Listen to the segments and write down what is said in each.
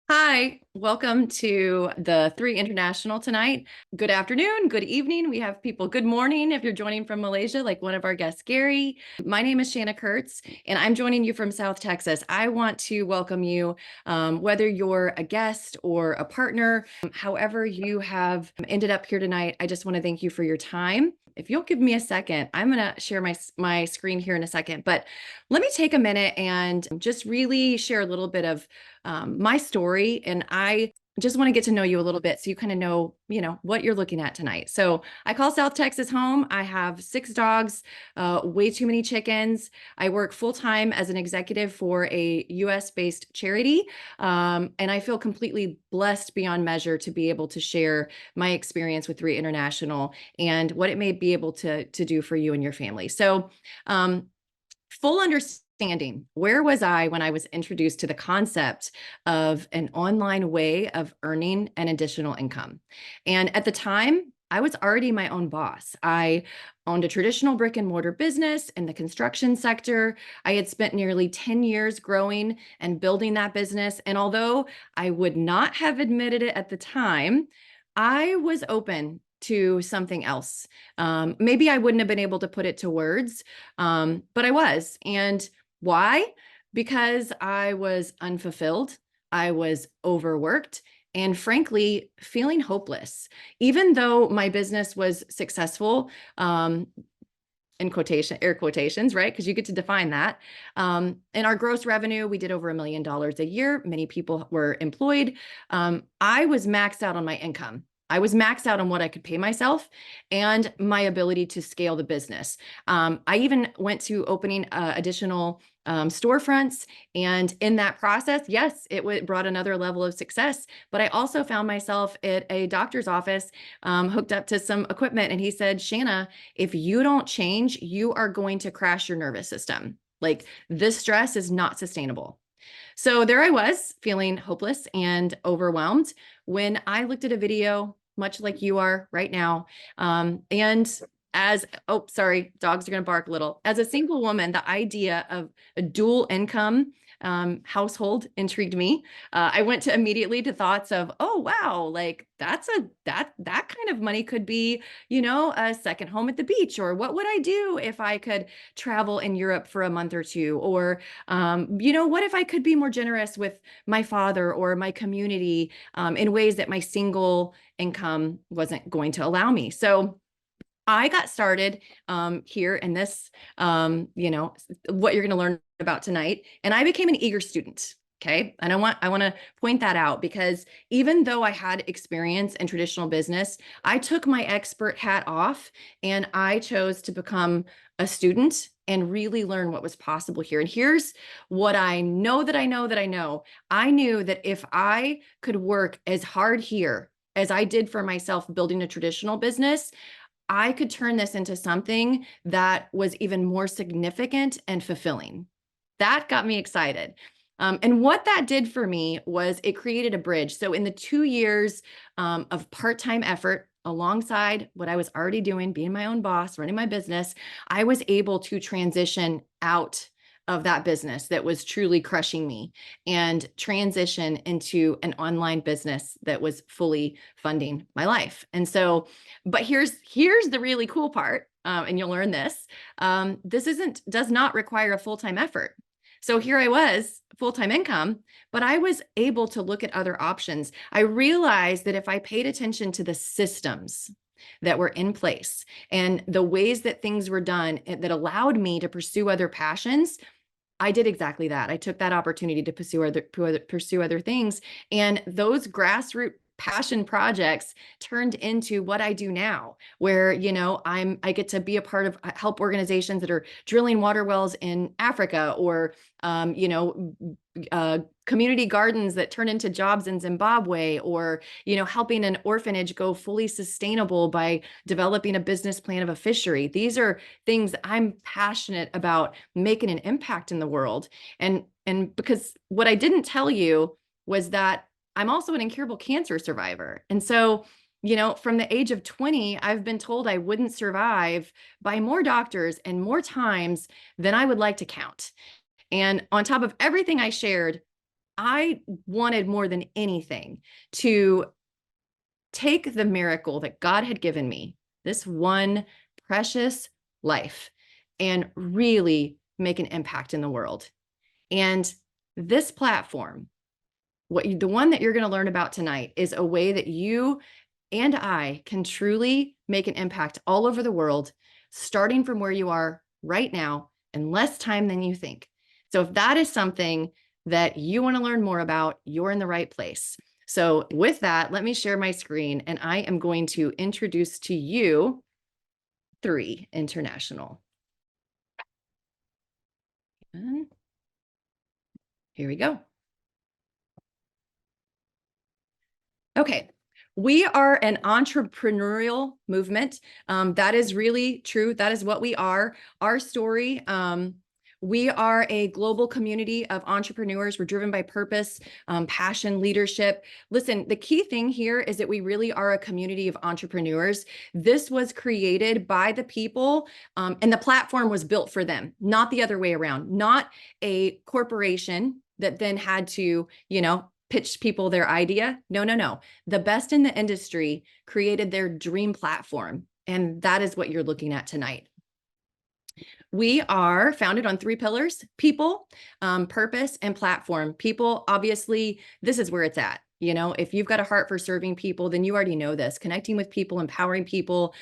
Hi, welcome to the Three International tonight. Good afternoon, good evening. We have people, good morning if you're joining from Malaysia, like one of our guests, Gary. My name is Shanna Kurtz, and I'm joining you from South Texas. I want to welcome you, whether you're a guest or a partner, however you have ended up here tonight. I just want to thank you for your time. If you'll give me a second, I'm going to share my screen here in a second, but let me take a minute and just really share a little bit of my story. And I just want to get to know you a little bit so you kind of know, what you're looking at tonight. So I call South Texas home. I have 6 dogs, way too many chickens. I work full time as an executive for a US based charity. And I feel completely blessed beyond measure to be able to share my experience with Three International and what it may be able to do for you and your family. So, full understanding, where was I when I was introduced to the concept of an online way of earning an additional income? And at the time, I was already my own boss. I owned a traditional brick and mortar business in the construction sector. I had spent nearly 10 years growing and building that business. And although I would not have admitted it at the time, I was open to something else. Maybe I wouldn't have been able to put it to words, but I was. And why? Because I was unfulfilled, I was overworked, and frankly, feeling hopeless. Even though my business was successful, in air quotations, right? Because you get to define that. In our gross revenue, we did over $1 million a year. Many people were employed. I was maxed out on my income. I was maxed out on what I could pay myself and my ability to scale the business. I even went to opening additional storefronts. And in that process, yes, it brought another level of success. But I also found myself at a doctor's office, hooked up to some equipment. And he said, Shanna, if you don't change, you are going to crash your nervous system. Like, this stress is not sustainable. So there I was, feeling hopeless and overwhelmed when I looked at a video, much like you are right now. And oh, sorry, dogs are going to bark a little. As a single woman, the idea of a dual income household intrigued me. I went to immediately to thoughts of, oh, wow, like that kind of money could be, a second home at the beach, or what would I do if I could travel in Europe for a month or two? Or, what if I could be more generous with my father or my community in ways that my single income wasn't going to allow me? So I got started here in this, what you're going to learn about tonight, and I became an eager student. Okay. And I want to point that out because even though I had experience in traditional business, I took my expert hat off and I chose to become a student and really learn what was possible here. And here's what I know that I know that I know. I knew that if I could work as hard here as I did for myself building a traditional business, I could turn this into something that was even more significant and fulfilling. That got me excited. And what that did for me was it created a bridge. So in the 2 years of part-time effort, alongside what I was already doing, being my own boss, running my business, I was able to transition out of that business that was truly crushing me and transition into an online business that was fully funding my life. And so, but here's the really cool part, and you'll learn this. This does not require a full-time effort. So here I was, full-time income, but I was able to look at other options. I realized that if I paid attention to the systems that were in place and the ways that things were done that allowed me to pursue other passions, I did exactly that. I took that opportunity to pursue other things, and those grassroots passion projects turned into what I do now, where I get to be a part of help organizations that are drilling water wells in Africa, or community gardens that turn into jobs in Zimbabwe, or helping an orphanage go fully sustainable by developing a business plan of a fishery. These are things I'm passionate about, making an impact in the world. And because what I didn't tell you was that I'm also an incurable cancer survivor. And so, from the age of 20, I've been told I wouldn't survive by more doctors and more times than I would like to count. And on top of everything I shared, I wanted more than anything to take the miracle that God had given me, this one precious life, and really make an impact in the world. And this platform, the one that you're going to learn about tonight, is a way that you and I can truly make an impact all over the world, starting from where you are right now in less time than you think. So if that is something that you want to learn more about, you're in the right place. So with that, let me share my screen, and I am going to introduce to you 3 International. And here we go. Okay. We are an entrepreneurial movement. That is really true. That is what we are. Our story, we are a global community of entrepreneurs. We're driven by purpose, passion, leadership. Listen, the key thing here is that we really are a community of entrepreneurs. This was created by the people, and the platform was built for them, not the other way around, not a corporation that then had to, pitch people their idea. No, no, no. The best in the industry created their dream platform. And that is what you're looking at tonight. We are founded on 3 pillars: people, purpose, and platform. People, obviously, this is where it's at. If you've got a heart for serving people, then you already know this. Connecting with people, empowering people.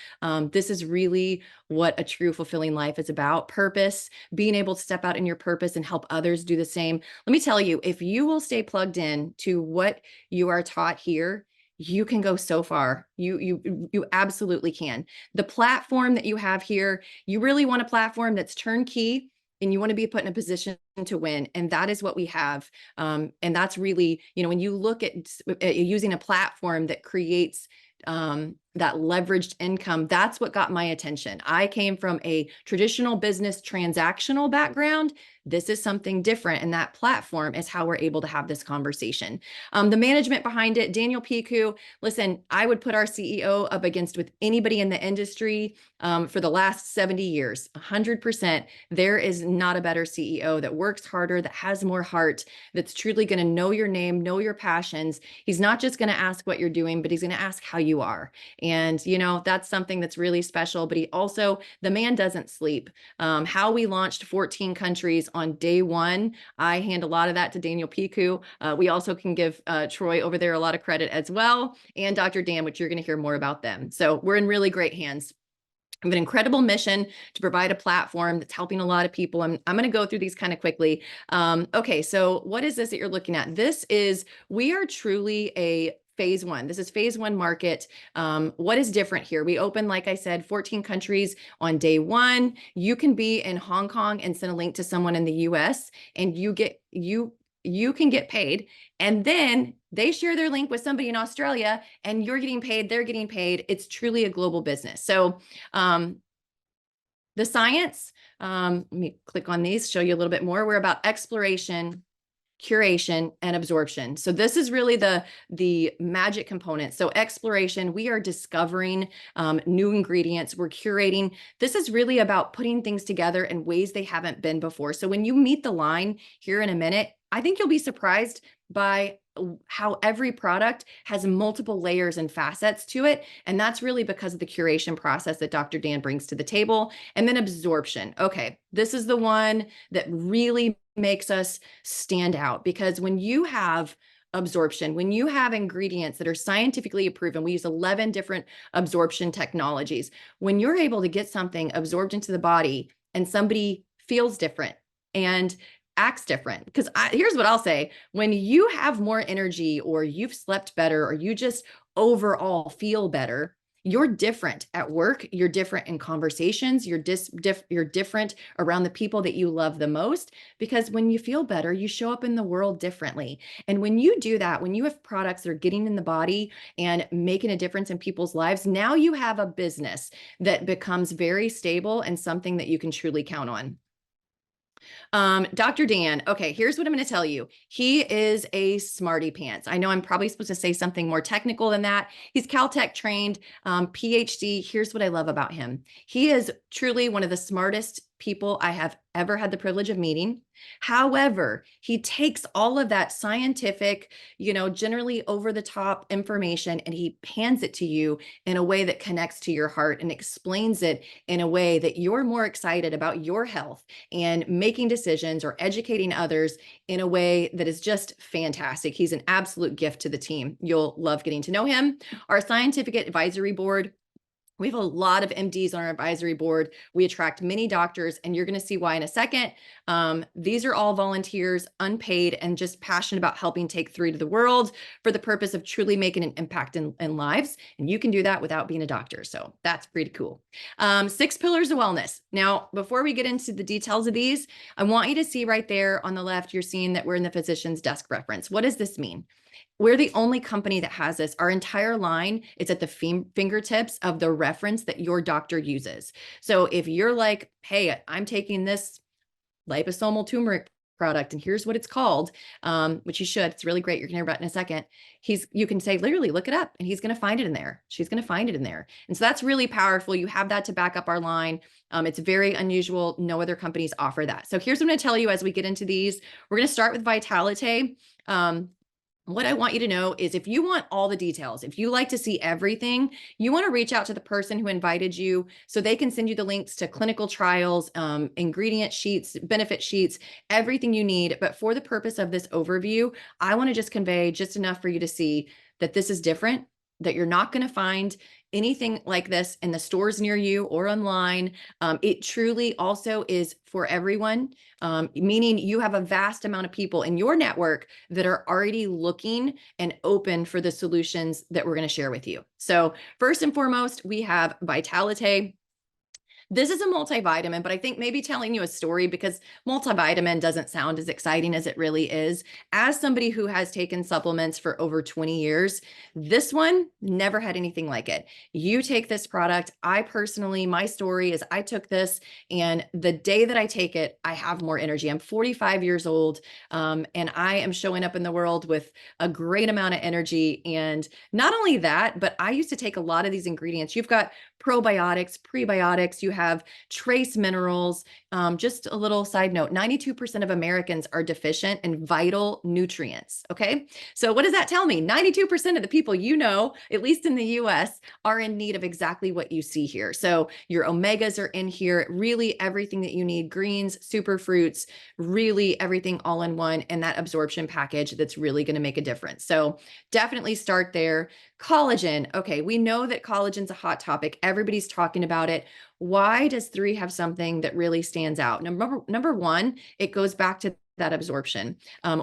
This is really what a true fulfilling life is about. Purpose, being able to step out in your purpose and help others do the same. Let me tell you, if you will stay plugged in to what you are taught here, you can go so far. You absolutely can. The platform that you have here, you really want a platform that's turnkey, and you want to be put in a position to win. And that is what we have. And that's really, when you look at using a platform that creates that leveraged income, that's what got my attention. I came from a traditional business transactional background. This is something different, and that platform is how we're able to have this conversation. The management behind it, Daniel Piku. Listen, I would put our CEO up against with anybody in the industry for the last 70 years, 100%. There is not a better CEO that works harder, that has more heart, that's truly going to know your name, know your passions. He's not just going to ask what you're doing, but he's going to ask how you are. And, that's something that's really special. But the man doesn't sleep. How we launched 14 countries on day one, I hand a lot of that to Daniel Piku. We also can give Troy over there a lot of credit as well, and Dr. Dan, which you're going to hear more about them. So we're in really great hands. We have an incredible mission to provide a platform that's helping a lot of people. I'm going to go through these kind of quickly. Okay, so what is this that you're looking at? We are truly a phase 1. This is phase 1 market. What is different here? We open, like I said, 14 countries on day 1. You can be in Hong Kong and send a link to someone in the US, and you can get paid, and then they share their link with somebody in Australia, and you're getting paid, they're getting paid. It's truly a global business. So the science, let me click on these, show you a little bit more. We're about exploration, curation, and absorption. So this is really the magic component. So exploration, we are discovering new ingredients. We're curating. This is really about putting things together in ways they haven't been before. So when you meet the line here in a minute, I think you'll be surprised by how every product has multiple layers and facets to it. And that's really because of the curation process that Dr. Dan brings to the table. And then absorption. Okay, this is the one that really makes us stand out, because when you have absorption, when you have ingredients that are scientifically proven, we use 11 different absorption technologies. When you're able to get something absorbed into the body and somebody feels different and acts different, because here's what I'll say: when you have more energy, or you've slept better, or you just overall feel better, you're different at work, you're different in conversations, you're different around the people that you love the most, because when you feel better, you show up in the world differently. And when you do that, when you have products that are getting in the body and making a difference in people's lives, now you have a business that becomes very stable and something that you can truly count on. Dr. Dan, okay, here's what I'm going to tell you. He is a smarty pants. I know I'm probably supposed to say something more technical than that. He's Caltech trained, PhD. Here's what I love about him. He is truly one of the smartest people I have ever had the privilege of meeting. However, he takes all of that scientific, generally over the top information, and he hands it to you in a way that connects to your heart and explains it in a way that you're more excited about your health and making decisions or educating others in a way that is just fantastic. He's an absolute gift to the team. You'll love getting to know him. Our scientific advisory board, we have a lot of MDs on our advisory board. We attract many doctors, and you're going to see why in a second. These are all volunteers, unpaid, and just passionate about helping take 3 to the world for the purpose of truly making an impact in lives. And you can do that without being a doctor. So that's pretty cool. 6 pillars of wellness. Now, before we get into the details of these, I want you to see right there on the left, you're seeing that we're in the physician's desk reference. What does this mean? We're the only company that has this. Our entire line is at the fingertips of the reference that your doctor uses. So if you're like, hey, I'm taking this liposomal turmeric product and here's what it's called, which you should, it's really great. You're gonna hear about it in a second. You can say, literally look it up, and he's gonna find it in there. She's gonna find it in there. And so that's really powerful. You have that to back up our line. It's very unusual. No other companies offer that. So here's what I'm gonna tell you as we get into these. We're gonna start with Vitalite. What I want you to know is if you want all the details, if you like to see everything, you want to reach out to the person who invited you so they can send you the links to clinical trials, ingredient sheets, benefit sheets, everything you need. But for the purpose of this overview, I want to just convey just enough for you to see that this is different, that you're not going to find anything like this in the stores near you or online. It truly also is for everyone, meaning you have a vast amount of people in your network that are already looking and open for the solutions that we're going to share with you. So first and foremost, we have Vitalite. This is a multivitamin, but I think maybe telling you a story, because multivitamin doesn't sound as exciting as it really is. As somebody who has taken supplements for over 20 years, this one never had anything like it. You take this product. I personally, my story is I took this, and the day that I take it, I have more energy. I'm 45 years old, and I am showing up in the world with a great amount of energy. And not only that, but I used to take a lot of these ingredients. You've got probiotics, prebiotics, you have trace minerals. Just a little side note, 92% of Americans are deficient in vital nutrients. Okay. So what does that tell me? 92% of the people at least in the US, are in need of exactly what you see here. So your omegas are in here, really everything that you need, greens, super fruits, really everything all in one, and that absorption package that's really going to make a difference. So definitely start there. Collagen. Okay, we know that collagen's a hot topic. Everybody's talking about it. Why does 3 have something that really stands out? Number one, it goes back to that absorption.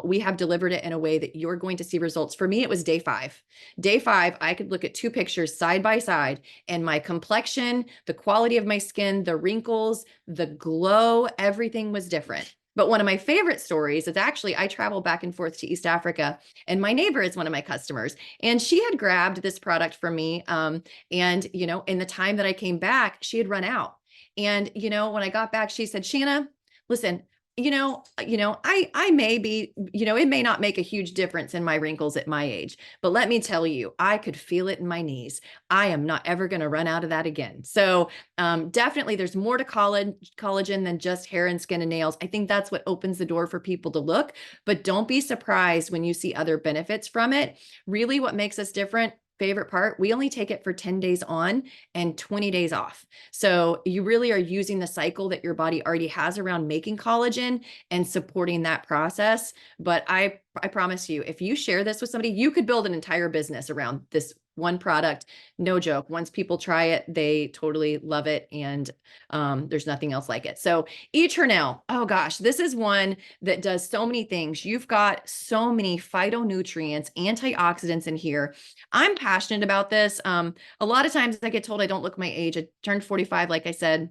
We have delivered it in a way that you're going to see results. For me, it was day 5. Day 5, I could look at 2 pictures side by side, and my complexion, the quality of my skin, the wrinkles, the glow, everything was different. But one of my favorite stories is actually I travel back and forth to East Africa, and my neighbor is one of my customers, and she had grabbed this product from me. And, in the time that I came back, she had run out. And, when I got back, she said, Shanna, listen, I may be, it may not make a huge difference in my wrinkles at my age, but let me tell you, I could feel it in my knees. I am not ever going to run out of that again. So definitely there's more to collagen than just hair and skin and nails. I think that's what opens the door for people to look, but don't be surprised when you see other benefits from it. Really what makes us different, favorite part, we only take it for 10 days on and 20 days off. So you really are using the cycle that your body already has around making collagen and supporting that process. But I promise you, if you share this with somebody, you could build an entire business around this one product. No joke. Once people try it, they totally love it. And there's nothing else like it. So Eternal, oh gosh, this is one that does so many things. You've got so many phytonutrients, antioxidants in here. I'm passionate about this. A lot of times I get told I don't look my age. I turned 45, like I said.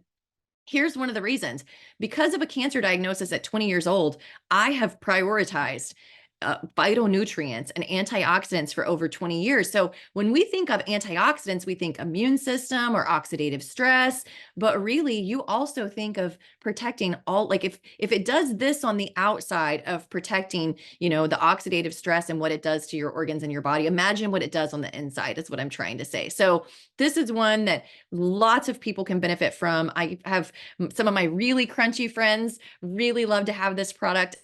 Here's one of the reasons. Because of a cancer diagnosis at 20 years old, I have prioritized phytonutrients and antioxidants for over 20 years. So when we think of antioxidants, we think immune system or oxidative stress, but really you also think of protecting all, like if it does this on the outside of protecting, the oxidative stress and what it does to your organs in your body, imagine what it does on the inside is what I'm trying to say. So this is one that lots of people can benefit from. I have some of my really crunchy friends really love to have this product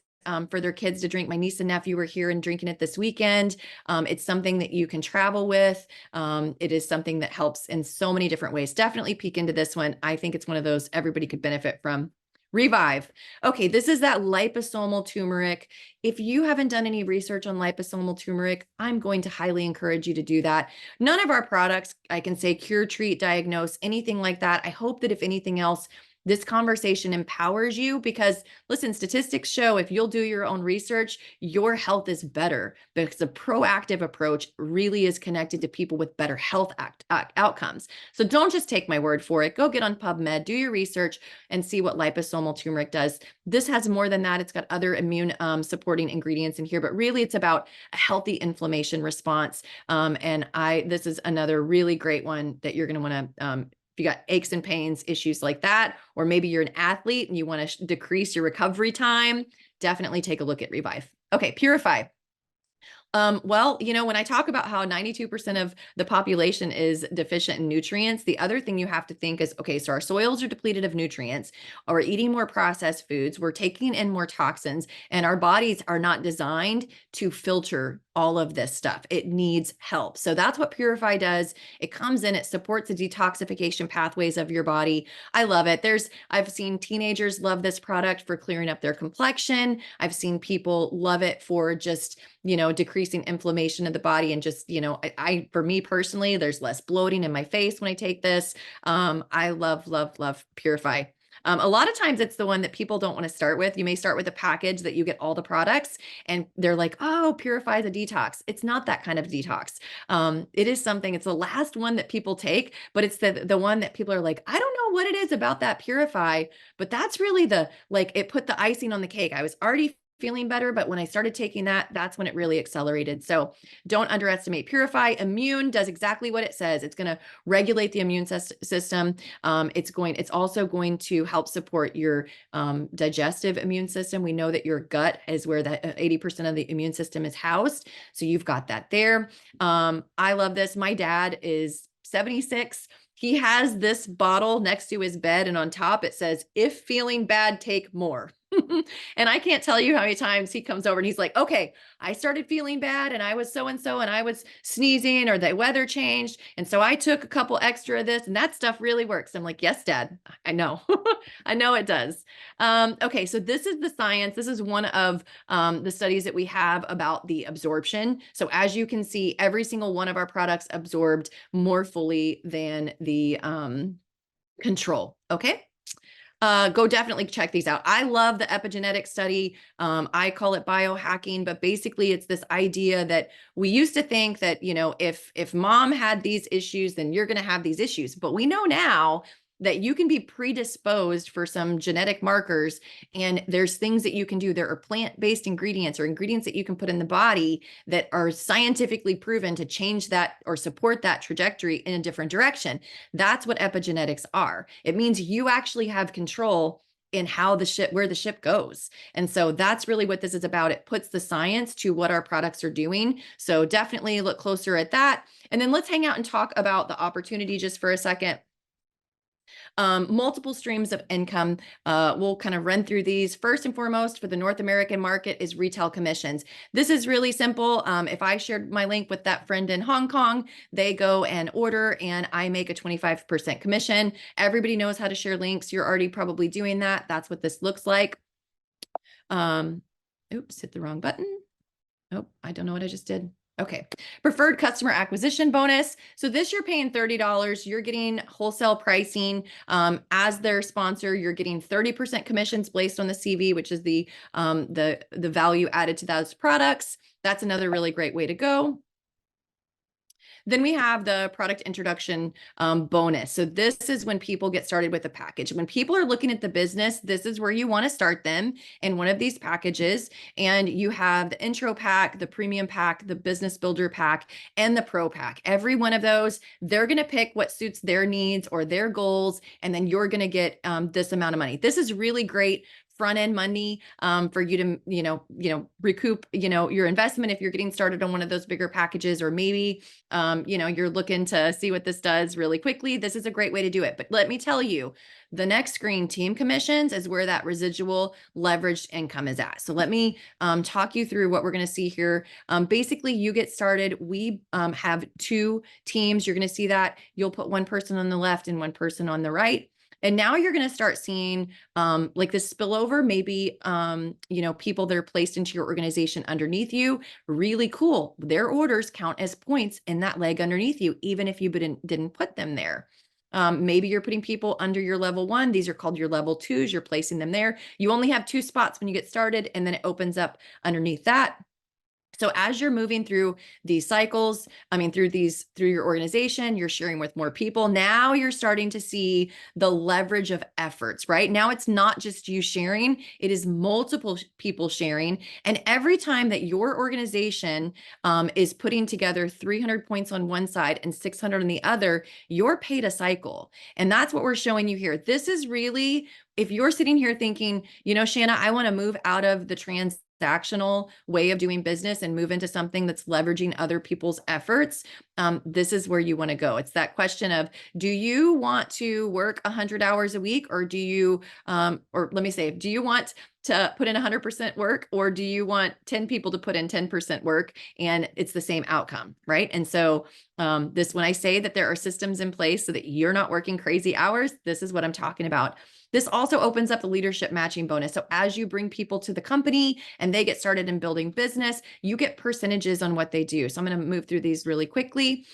for their kids to drink. My niece and nephew were here and drinking it this weekend. It's something that you can travel with. It is something that helps in so many different ways. Definitely peek into this one. I think it's one of those everybody could benefit from. Revive. Okay, this is that liposomal turmeric. If you haven't done any research on liposomal turmeric, I'm going to highly encourage you to do that. None of our products, I can say cure, treat, diagnose, anything like that. I hope that if anything else, this conversation empowers you because listen, statistics show if you'll do your own research, your health is better because a proactive approach really is connected to people with better health outcomes. So don't just take my word for it. Go get on PubMed, do your research and see what liposomal turmeric does. This has more than that. It's got other immune supporting ingredients in here, but really it's about a healthy inflammation response. This is another really great one that you're going to want to if you got aches and pains, issues like that, or maybe you're an athlete and you want to decrease your recovery time, definitely take a look at Revive. Okay, Purify. Well, when I talk about how 92% of the population is deficient in nutrients, the other thing you have to think is, okay, so our soils are depleted of nutrients, or we're eating more processed foods, we're taking in more toxins, and our bodies are not designed to filter all of this stuff. It needs help. So that's what Purify does. It comes in, it supports the detoxification pathways of your body. I love it. I've seen teenagers love this product for clearing up their complexion. I've seen people love it for just, decreasing inflammation of the body and just, for me personally, there's less bloating in my face when I take this. I love, love, love Purify. A lot of times it's the one that people don't want to start with. You may start with a package that you get all the products and they're like, oh, Purify is a detox. It's not that kind of detox. It is something, it's the last one that people take, but it's the one that people are like, I don't know what it is about that Purify, but that's really it put the icing on the cake. I was already feeling better, but when I started taking that, that's when it really accelerated. So don't underestimate Purify. Immune does exactly what it says. It's going to regulate the immune system. It's also going to help support your digestive immune system. We know that your gut is where that 80% of the immune system is housed. So you've got that there. I love this. My dad is 76. He has this bottle next to his bed, and on top it says, if feeling bad, take more. And I can't tell you how many times he comes over and he's like, okay, I started feeling bad and I was so-and-so and I was sneezing or the weather changed. And so I took a couple extra of this and that stuff really works. I'm like, yes, Dad, I know. I know it does. Okay, so this is the science. This is one of the studies that we have about the absorption. So as you can see, every single one of our products absorbed more fully than the control. Okay. Go definitely check these out. I love the epigenetic study. I call it biohacking, but basically it's this idea that we used to think that, if mom had these issues, then you're going to have these issues. But we know now that you can be predisposed for some genetic markers, and there's things that you can do. There are plant-based ingredients or ingredients that you can put in the body that are scientifically proven to change that or support that trajectory in a different direction. That's what epigenetics are. It means you actually have control in where the ship goes. And so that's really what this is about. It puts the science to what our products are doing. So definitely look closer at that. And then let's hang out and talk about the opportunity just for a second. Multiple streams of income. We'll kind of run through these. First and foremost, for the North American market is retail commissions. This is really simple. If I shared my link with that friend in Hong Kong, they go and order and I make a 25% commission. Everybody knows how to share links. You're already probably doing that. That's what this looks like. Oops, hit the wrong button. Oh, I don't know what I just did. Okay. Preferred customer acquisition bonus. So this you're paying $30. You're getting wholesale pricing. As their sponsor, you're getting 30% commissions based on the CV, which is the value added to those products. That's another really great way to go. Then we have the product introduction bonus. So this is when people get started with a package. When people are looking at the business, this is where you want to start them in one of these packages. And you have the intro pack, the premium pack, the business builder pack, and the pro pack. Every one of those, they're going to pick what suits their needs or their goals, and then you're going to get this amount of money. This is really great front end money for you to recoup your investment if you're getting started on one of those bigger packages, or maybe you're looking to see what this does really quickly. This is a great way to do it. But let me tell you, the next screen, team commissions, is where that residual leveraged income is at. So let me talk you through what we're going to see here. Basically, you get started. We have 2 teams. You're going to see that. You'll put one person on the left and one person on the right. And now you're going to start seeing like this spillover, maybe, people that are placed into your organization underneath you. Really cool. Their orders count as points in that leg underneath you, even if you didn't put them there. Maybe you're putting people under your level 1. These are called your level 2s. You're placing them there. You only have 2 spots when you get started, and then it opens up underneath that. So as you're moving through these cycles, through your organization, you're sharing with more people. Now you're starting to see the leverage of efforts, right? Now it's not just you sharing, it is multiple people sharing. And every time that your organization is putting together 300 points on one side and 600 on the other, you're paid a cycle. And that's what we're showing you here. This is really, if you're sitting here thinking, Shanna, I want to move out of the transactional way of doing business and move into something that's leveraging other people's efforts, this is where you want to go. It's that question of, do you want to work 100 hours a week, or do you, or let me say, do you want to put in 100% work, or do you want 10 people to put in 10% work and it's the same outcome, right? And so when I say that there are systems in place so that you're not working crazy hours, this is what I'm talking about. This also opens up the leadership matching bonus. So as you bring people to the company and they get started in building business, you get percentages on what they do. So I'm going to move through these really quickly.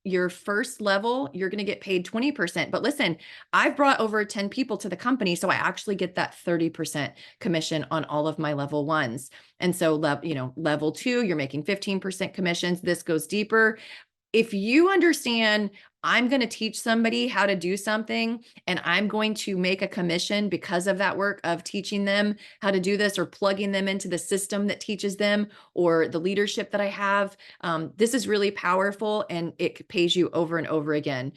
Your first level, you're going to get paid 20%. But listen, I've brought over 10 people to the company, so I actually get that 30% commission on all of my level 1s. And so, level 2, you're making 15% commissions. This goes deeper. If you understand, I'm going to teach somebody how to do something and I'm going to make a commission because of that work of teaching them how to do this, or plugging them into the system that teaches them, or the leadership that I have, this is really powerful and it pays you over and over again.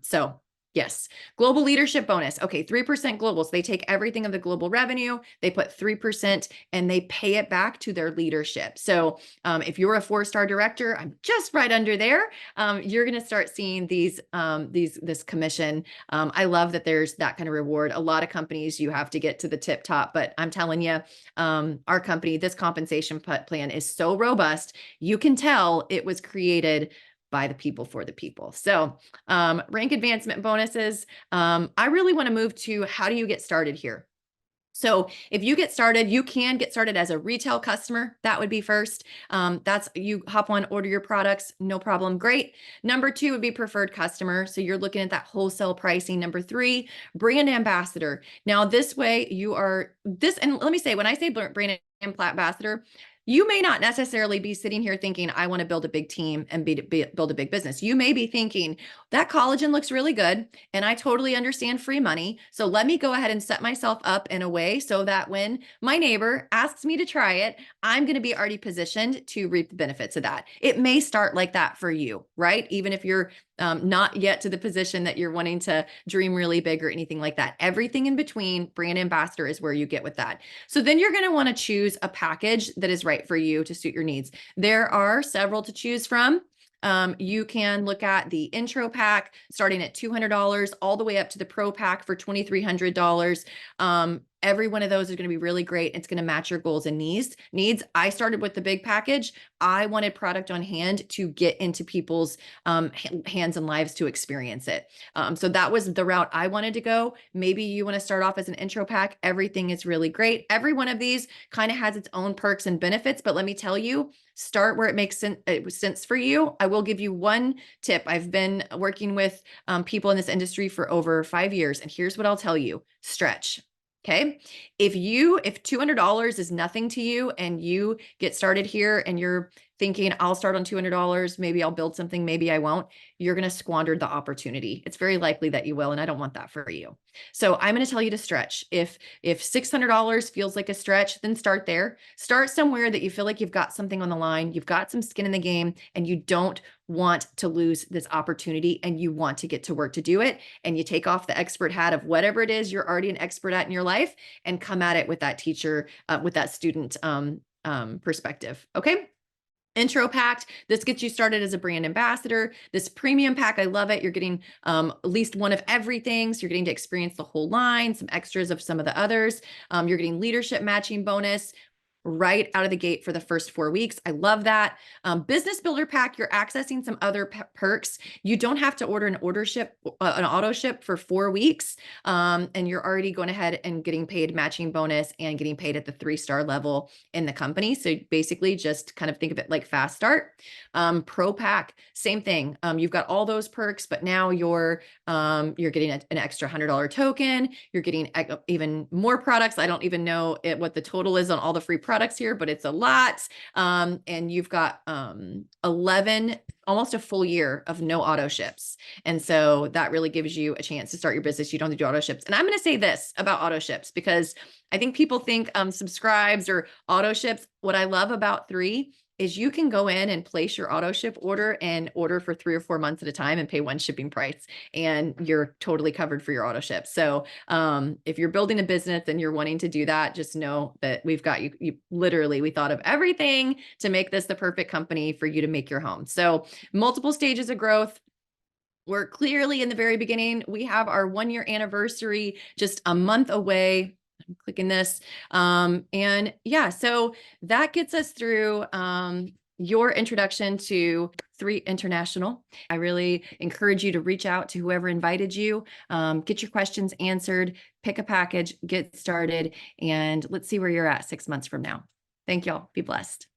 So yes. Global leadership bonus. Okay. 3% global. So they take everything of the global revenue, they put 3% and they pay it back to their leadership. So if you're a 4-star director, I'm just right under there. You're going to start seeing this commission. I love that there's that kind of reward. A lot of companies, you have to get to the tip top, but I'm telling you, our company, this compensation plan is so robust. You can tell it was created by the people for the people. So rank advancement bonuses. I really want to move to, how do you get started here? So if you get started, you can get started as a retail customer. That would be first. That's, you hop on, order your products, no problem. Great. Number 2 would be preferred customer. So you're looking at that wholesale pricing. Number 3, brand ambassador. Now this way you are this, and let me say, when I say brand ambassador, you may not necessarily be sitting here thinking, I want to build a big team and build a big business. You may be thinking, that collagen looks really good and I totally understand free money. So let me go ahead and set myself up in a way so that when my neighbor asks me to try it, I'm going to be already positioned to reap the benefits of that. It may start like that for you, right? Even if you're not yet to the position that you're wanting to dream really big or anything like that. Everything in between, brand ambassador is where you get with that. So then you're going to want to choose a package that is right for you to suit your needs. There are several to choose from. You can look at the intro pack starting at $200 all the way up to the pro pack for $2,300. Every one of those is going to be really great. It's going to match your goals and needs. I started with the big package. I wanted product on hand to get into people's hands and lives to experience it. So that was the route I wanted to go. Maybe you want to start off as an intro pack. Everything is really great. Every one of these kind of has its own perks and benefits, but let me tell you, start where it makes sense for you. I will give you one tip. I've been working with people in this industry for over 5 years, and here's what I'll tell you: stretch. Okay. If $200 is nothing to you and you get started here and you're thinking I'll start on $200, maybe I'll build something, maybe I won't, you're going to squander the opportunity. It's very likely that you will, and I don't want that for you. So I'm going to tell you to stretch. If $600 feels like a stretch, then start there. Start somewhere that you feel like you've got something on the line, you've got some skin in the game, and you don't want to lose this opportunity and you want to get to work to do it. And you take off the expert hat of whatever it is you're already an expert at in your life and come at it with that teacher, with that student perspective. Okay. Intro pack. This gets you started as a brand ambassador. This premium pack, I love it. You're getting at least one of everything. So you're getting to experience the whole line, some extras of some of the others. You're getting leadership matching bonus right out of the gate for the first 4 weeks. I love that. Business Builder Pack, you're accessing some other perks. You don't have to order an auto ship for 4 weeks. And you're already going ahead and getting paid matching bonus and getting paid at the 3-star level in the company. So basically just kind of think of it like fast start. Pro Pack, same thing. You've got all those perks, but now you're getting an extra $100 token. You're getting even more products. I don't even know what the total is on all the free products here, but it's a lot. And you've got 11, almost a full year of no auto ships. And so that really gives you a chance to start your business. You don't have to do auto ships. And I'm going to say this about auto ships, because I think people think subscribes or auto ships. What I love about 3 is you can go in and place your auto ship order and order for 3 or 4 months at a time and pay one shipping price, and you're totally covered for your auto ship. So if you're building a business and you're wanting to do that, just know that we've got you. Literally, we thought of everything to make this the perfect company for you to make your home. So multiple stages of growth. We're clearly in the very beginning. We have our 1-year anniversary just a month away. I'm clicking this. And yeah, so that gets us through your introduction to 3 International. I really encourage you to reach out to whoever invited you, get your questions answered, pick a package, get started, and let's see where you're at 6 months from now. Thank y'all. Be blessed.